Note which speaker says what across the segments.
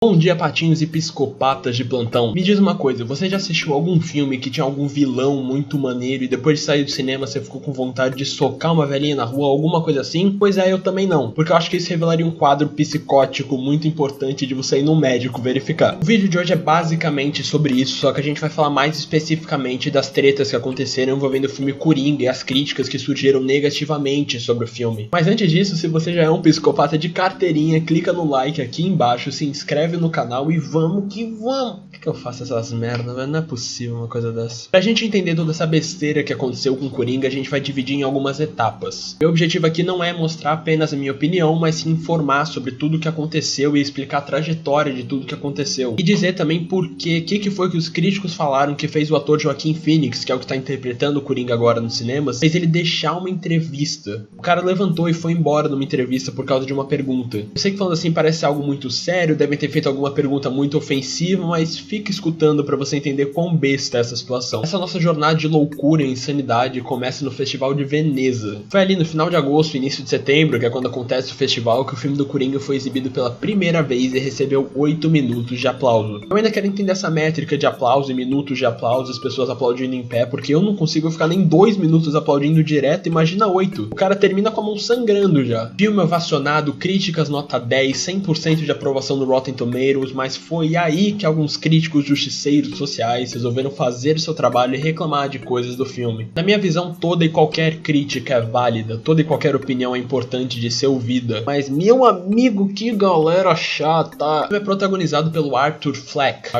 Speaker 1: Bom dia, patinhos e psicopatas de plantão. Me diz uma coisa, você já assistiu algum filme que tinha algum vilão muito maneiro e depois de sair do cinema você ficou com vontade de socar uma velhinha na rua, alguma coisa assim? Pois é, eu também não, porque eu acho que isso revelaria um quadro psicótico muito importante de você ir no médico verificar. O vídeo de hoje é basicamente sobre isso, só que a gente vai falar mais especificamente das tretas que aconteceram envolvendo o filme Coringa e as críticas que surgiram negativamente sobre o filme. Mas antes disso, se você já é um psicopata de carteirinha, clica no like aqui embaixo, se inscreve no canal e vamos que vamos! Por que eu faço essas merdas, velho? Não é possível uma coisa dessa. Pra gente entender toda essa besteira que aconteceu com o Coringa, a gente vai dividir em algumas etapas. Meu objetivo aqui não é mostrar apenas a minha opinião, mas sim informar sobre tudo o que aconteceu e explicar a trajetória de tudo que aconteceu. E dizer também por quê, que foi que os críticos falaram que fez o ator Joaquin Phoenix, que é o que tá interpretando o Coringa agora nos cinemas, fez ele deixar uma entrevista. O cara levantou e foi embora numa entrevista por causa de uma pergunta. Eu sei que falando assim parece algo muito sério, devem ter feito alguma pergunta muito ofensiva, mas fica escutando pra você entender quão besta é essa situação. Essa nossa jornada de loucura e insanidade começa no Festival de Veneza. Foi ali no final de agosto, início de setembro, que é quando acontece o festival, que o filme do Coringa foi exibido pela primeira vez e recebeu 8 minutos de aplauso. Eu ainda quero entender essa métrica de aplauso e minutos de aplauso, as pessoas aplaudindo em pé, porque eu não consigo ficar nem 2 minutos aplaudindo direto, imagina 8. O cara termina com a mão sangrando já. Filme ovacionado, críticas nota 10, 100% de aprovação no Rotten Tomatoes, mas foi aí que alguns críticos justiceiros sociais resolveram fazer o seu trabalho e reclamar de coisas do filme. Na minha visão, toda e qualquer crítica é válida, toda e qualquer opinião é importante de ser ouvida, mas meu amigo, que galera chata! O filme é protagonizado pelo Arthur Fleck,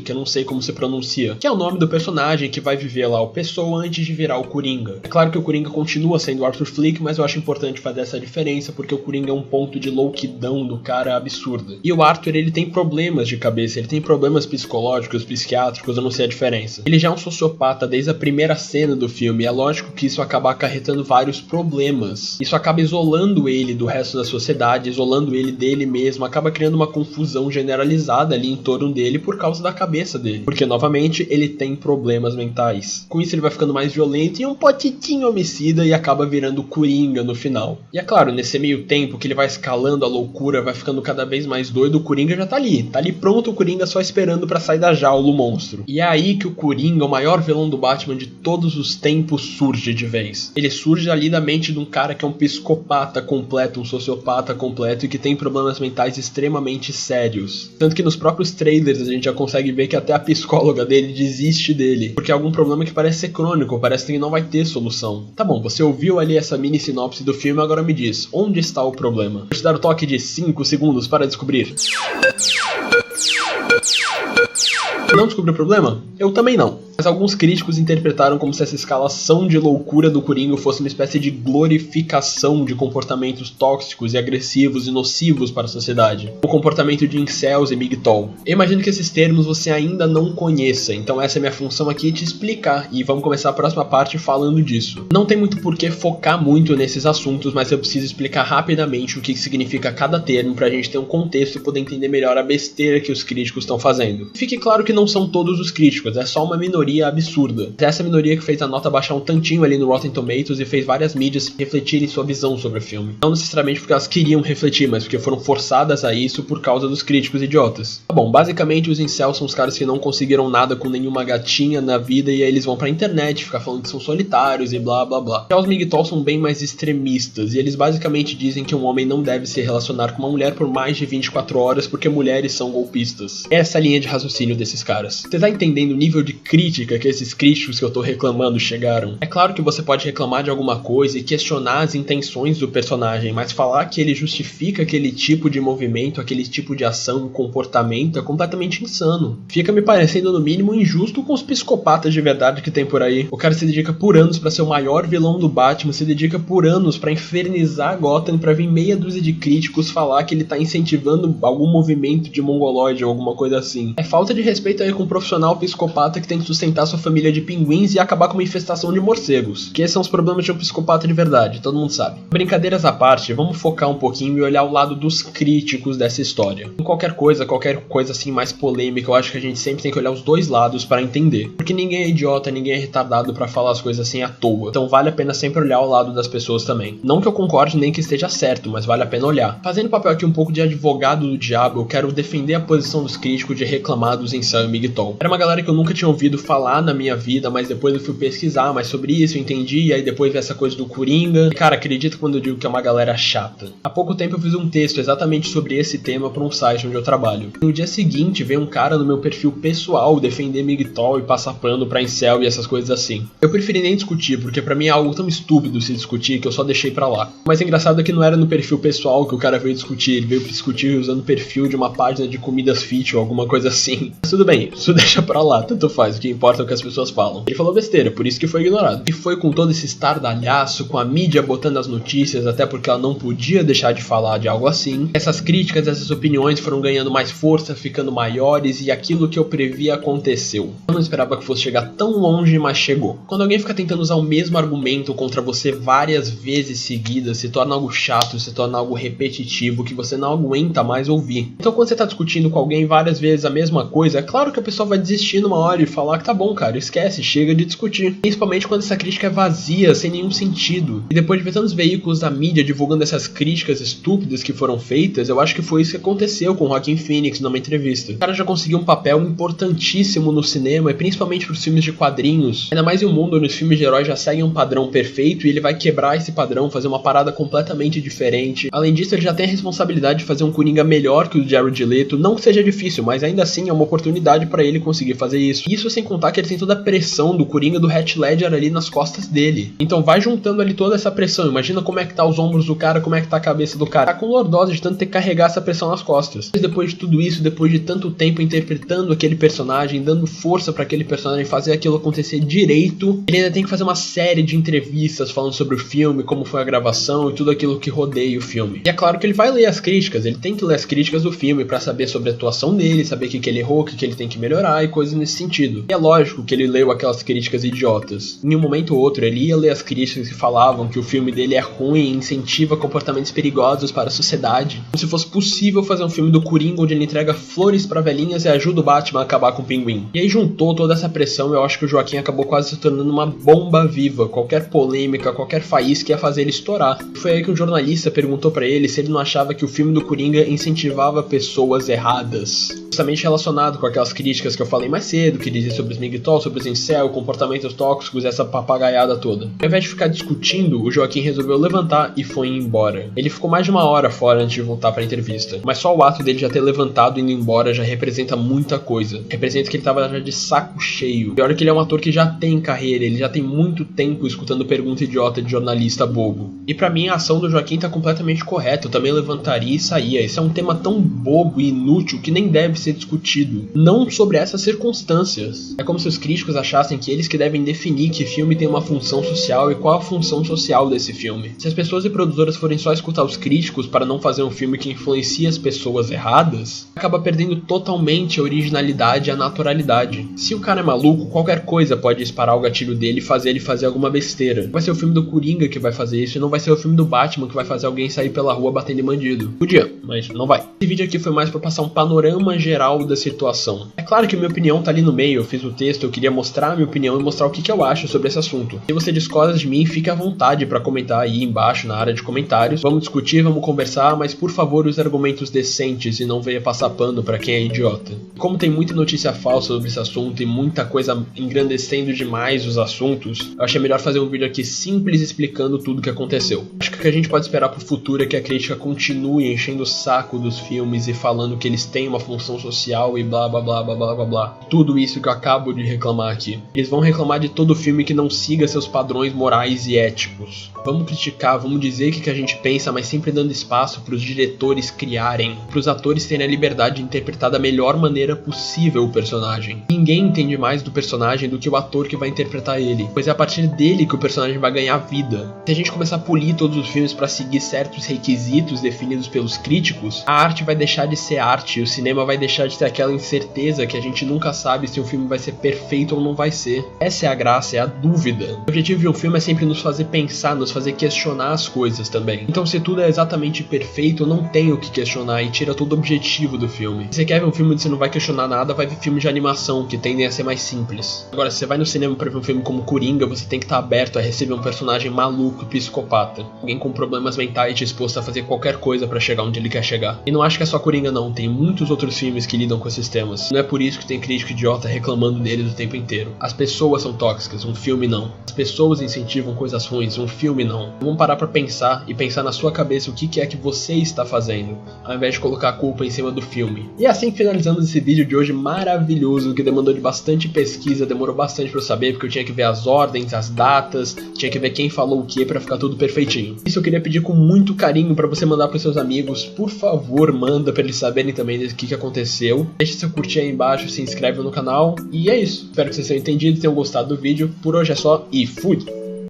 Speaker 1: eu não sei como se pronuncia, que é o nome do personagem que vai viver lá o Pessoa antes de virar o Coringa. É claro que o Coringa continua sendo Arthur Fleck, mas eu acho importante fazer essa diferença porque o Coringa é um ponto de louquidão do cara absurda. E o Arthur, ele tem problemas de cabeça, ele tem problemas psicológicos, psiquiátricos, eu não sei a diferença. Ele já é um sociopata desde a primeira cena do filme, e é lógico que isso acaba acarretando vários problemas. Isso acaba isolando ele do resto da sociedade, isolando ele dele mesmo, acaba criando uma confusão generalizada ali em torno dele por causa da cabeça dele. Porque, novamente, ele tem problemas mentais. Com isso ele vai ficando mais violento e um potitinho homicida e acaba virando Coringa no final. E é claro, nesse meio tempo que ele vai escalando a loucura, vai ficando cada vez mais doido, o Coringa já tá ali pronto, o Coringa só esperando pra sair da jaula o monstro. E é aí que o Coringa, o maior vilão do Batman de todos os tempos, surge de vez. Ele surge ali da mente de um cara que é um psicopata completo, um sociopata completo e que tem problemas mentais extremamente sérios. Tanto que nos próprios trailers a gente já consegue ver que até a psicóloga dele desiste dele, porque é algum problema que parece ser crônico, parece que não vai ter solução. Tá bom, você ouviu ali essa mini sinopse do filme, agora me diz, onde está o problema? Vou te dar o toque de 5 segundos para descobrir. Não descobriu o problema? Eu também não. Mas alguns críticos interpretaram como se essa escalação de loucura do Coringa fosse uma espécie de glorificação de comportamentos tóxicos e agressivos e nocivos para a sociedade. O comportamento de incels e migtol. Eu imagino que esses termos você ainda não conheça, então essa é a minha função aqui, te explicar, e vamos começar a próxima parte falando disso. Não tem muito por que focar muito nesses assuntos, mas eu preciso explicar rapidamente o que significa cada termo pra gente ter um contexto e poder entender melhor a besteira que os críticos estão fazendo. Fique claro que não são todos os críticos, é só uma minoria absurda. Essa minoria que fez a nota baixar um tantinho ali no Rotten Tomatoes e fez várias mídias refletirem sua visão sobre o filme. Não necessariamente porque elas queriam refletir, mas porque foram forçadas a isso por causa dos críticos idiotas. Tá bom, basicamente os incels são os caras que não conseguiram nada com nenhuma gatinha na vida e aí eles vão pra internet ficar falando que são solitários e blá blá blá. Já os migtol são bem mais extremistas e eles basicamente dizem que um homem não deve se relacionar com uma mulher por mais de 24 horas porque mulheres são golpistas. Essa é a linha de raciocínio desses caras. Você tá entendendo o nível de crítica que esses críticos que eu tô reclamando chegaram? É claro que você pode reclamar de alguma coisa e questionar as intenções do personagem, mas falar que ele justifica aquele tipo de movimento, aquele tipo de ação, comportamento é completamente insano. Fica me parecendo no mínimo injusto com os psicopatas de verdade que tem por aí. O cara se dedica por anos pra ser o maior vilão do Batman, se dedica por anos pra infernizar Gotham, pra vir meia dúzia de críticos falar que ele tá incentivando algum movimento de mongoloide ou alguma coisa assim. É falta de respeito aí com um profissional psicopata que tem que sustentar inocentar sua família de pinguins e acabar com uma infestação de morcegos. Que esses são os problemas de um psicopata de verdade, todo mundo sabe. Brincadeiras à parte, vamos focar um pouquinho e olhar o lado dos críticos dessa história. Em qualquer coisa assim mais polêmica, eu acho que a gente sempre tem que olhar os dois lados para entender. Porque ninguém é idiota, ninguém é retardado para falar as coisas assim à toa. Então vale a pena sempre olhar o lado das pessoas também. Não que eu concorde nem que esteja certo, mas vale a pena olhar. Fazendo papel aqui um pouco de advogado do diabo, eu quero defender a posição dos críticos de reclamar dos incel e migtol. Era uma galera que eu nunca tinha ouvido falar na minha vida, mas depois eu fui pesquisar mais sobre isso, eu entendi, e aí depois vi essa coisa do Coringa. E cara, acredita quando eu digo que é uma galera chata. Há pouco tempo eu fiz um texto exatamente sobre esse tema para um site onde eu trabalho. No dia seguinte veio um cara no meu perfil pessoal defender migtol e passar pano pra incel e essas coisas assim. Eu preferi nem discutir, porque pra mim é algo tão estúpido se discutir que eu só deixei pra lá. Mas o engraçado é que não era no perfil pessoal que o cara veio discutir, ele veio discutir usando o perfil de uma página de comidas fit ou alguma coisa assim. Mas tudo bem, isso deixa pra lá, tanto faz, o que importa é o que as pessoas falam. Ele falou besteira, por isso que foi ignorado. E foi com todo esse estardalhaço, com a mídia botando as notícias, até porque ela não podia deixar de falar de algo assim. Essas críticas, essas opiniões foram ganhando mais força, ficando maiores, e aquilo que eu previa aconteceu. Eu não esperava que fosse chegar tão longe, mas chegou. Quando alguém fica tentando usar o mesmo argumento contra você várias vezes seguidas, se torna algo chato, se torna algo repetitivo, que você não aguenta mais ouvir. Então quando você tá discutindo com alguém várias vezes a mesma coisa, é claro que a pessoa vai desistir numa hora e falar que tá bom, cara, esquece, chega de discutir. Principalmente quando essa crítica é vazia, sem nenhum sentido. E depois de ver tantos veículos da mídia divulgando essas críticas estúpidas que foram feitas, eu acho que foi isso que aconteceu com o Joaquin Phoenix numa entrevista. O cara já conseguiu um papel importantíssimo no cinema, e principalmente pros filmes de quadrinhos. Ainda mais em um mundo onde os filmes de herói já seguem um padrão perfeito, e ele vai quebrar esse padrão, fazer uma parada completamente diferente. Além disso, ele já tem a responsabilidade de fazer um Coringa melhor que o Jared Leto. Não que seja difícil, mas ainda assim é uma oportunidade pra ele conseguir fazer isso. Isso sem contar que ele tem toda a pressão do Coringa do Heath Ledger ali nas costas dele. Então vai juntando ali toda essa pressão. Imagina como é que tá os ombros do cara, como é que tá a cabeça do cara. Tá com lordose de tanto ter que carregar essa pressão nas costas. Mas depois de tudo isso, depois de tanto tempo interpretando aquele personagem, dando força pra aquele personagem fazer aquilo acontecer direito, ele ainda tem que fazer uma série de entrevistas falando sobre o filme, como foi a gravação e tudo aquilo que rodeia o filme. E é claro que ele vai ler as críticas, ele tem que ler as críticas do filme pra saber sobre a atuação dele, saber o que ele errou, o que ele tem que melhorar e coisas nesse sentido. E é lógico que ele leu aquelas críticas idiotas. Em um momento ou outro, ele ia ler as críticas que falavam que o filme dele é ruim e incentiva comportamentos perigosos para a sociedade. Como se fosse possível fazer um filme do Coringa onde ele entrega flores pra velhinhas e ajuda o Batman a acabar com o Pinguim. E aí juntou toda essa pressão, eu acho que o Joaquim acabou quase se tornando uma bomba viva. Qualquer polêmica, qualquer faísca ia fazer ele estourar. Foi aí que um jornalista perguntou pra ele se ele não achava que o filme do Coringa incentivava pessoas erradas. Justamente relacionado com aquelas críticas que eu falei mais cedo, que dizia sobre os migtol, sobre os incel, comportamentos tóxicos, essa papagaiada toda. Ao invés de ficar discutindo, o Joaquim resolveu levantar e foi embora. Ele ficou mais de uma hora fora antes de voltar pra entrevista, mas só o ato dele já ter levantado e indo embora já representa muita coisa. Representa que ele tava já de saco cheio. Pior é que ele é um ator que já tem carreira, ele já tem muito tempo escutando pergunta idiota de jornalista bobo. E pra mim a ação do Joaquim tá completamente correta, eu também levantaria e saía. Esse é um tema tão bobo e inútil que nem deve ser discutido. Não sobre essas circunstâncias. É como se os críticos achassem que eles que devem definir que filme tem uma função social e qual a função social desse filme. Se as pessoas e produtoras forem só escutar os críticos para não fazer um filme que influencia as pessoas erradas, acaba perdendo totalmente a originalidade e a naturalidade. Se o cara é maluco, qualquer coisa pode disparar o gatilho dele e fazer ele fazer alguma besteira. Vai ser o filme do Coringa que vai fazer isso e não vai ser o filme do Batman que vai fazer alguém sair pela rua batendo em bandido. Podia, mas não vai. Esse vídeo aqui foi mais pra passar um panorama geral da situação. É claro que minha opinião tá ali no meio, eu fiz o texto, eu queria mostrar a minha opinião e mostrar o que eu acho sobre esse assunto. Se você discorda de mim, fique à vontade pra comentar aí embaixo na área de comentários. Vamos discutir, vamos conversar, mas por favor use argumentos decentes e não venha passar pano pra quem é idiota. Como tem muita notícia falsa sobre esse assunto e muita coisa engrandecendo demais os assuntos, eu achei melhor fazer um vídeo aqui simples explicando tudo o que aconteceu. Acho que o que a gente pode esperar pro futuro é que a crítica continue enchendo o saco dos filmes e falando que eles têm uma função social e blá blá blá blá blá blá blá. Tudo isso que eu acabo de reclamar aqui. Eles vão reclamar de todo filme que não siga seus padrões morais e éticos. Vamos criticar, vamos dizer o que a gente pensa, mas sempre dando espaço pros diretores criarem, pros atores terem a liberdade de interpretar da melhor maneira possível o personagem. Ninguém entende mais do personagem do que o ator que vai interpretar ele, pois é a partir dele que o personagem vai ganhar vida. Se a gente começar a polir todos os filmes para seguir certos requisitos definidos pelos críticos, a arte vai deixar de ser arte e o cinema vai deixar deixar de ter aquela incerteza que a gente nunca sabe se o filme vai ser perfeito ou não vai ser. Essa é a graça, é a dúvida. O objetivo de um filme é sempre nos fazer pensar, nos fazer questionar as coisas também. Então se tudo é exatamente perfeito, não tem o que questionar e tira todo o objetivo do filme. Se você quer ver um filme onde você não vai questionar nada, vai ver filmes de animação, que tendem a ser mais simples. Agora, se você vai no cinema pra ver um filme como Coringa, você tem que estar aberto a receber um personagem maluco e psicopata. Alguém com problemas mentais disposto a fazer qualquer coisa pra chegar onde ele quer chegar. E não acho que é só Coringa não, tem muitos outros filmes que lidam com esses temas. Não é por isso que tem crítico idiota reclamando deles o tempo inteiro. As pessoas são tóxicas, um filme não. As pessoas incentivam coisas ruins, um filme não. Vamos parar pra pensar e pensar na sua cabeça o que é que você está fazendo, ao invés de colocar a culpa em cima do filme. E assim finalizamos esse vídeo de hoje maravilhoso, que demandou de bastante pesquisa, demorou bastante pra eu saber, porque eu tinha que ver as ordens, as datas, tinha que ver quem falou o que pra ficar tudo perfeitinho. Isso eu queria pedir com muito carinho pra você mandar pros seus amigos, por favor, manda pra eles saberem também do que aconteceu. Deixa seu curtir aí embaixo, se inscreve no canal, e é isso. Espero que vocês tenham entendido e tenham gostado do vídeo. Por hoje é só e fui!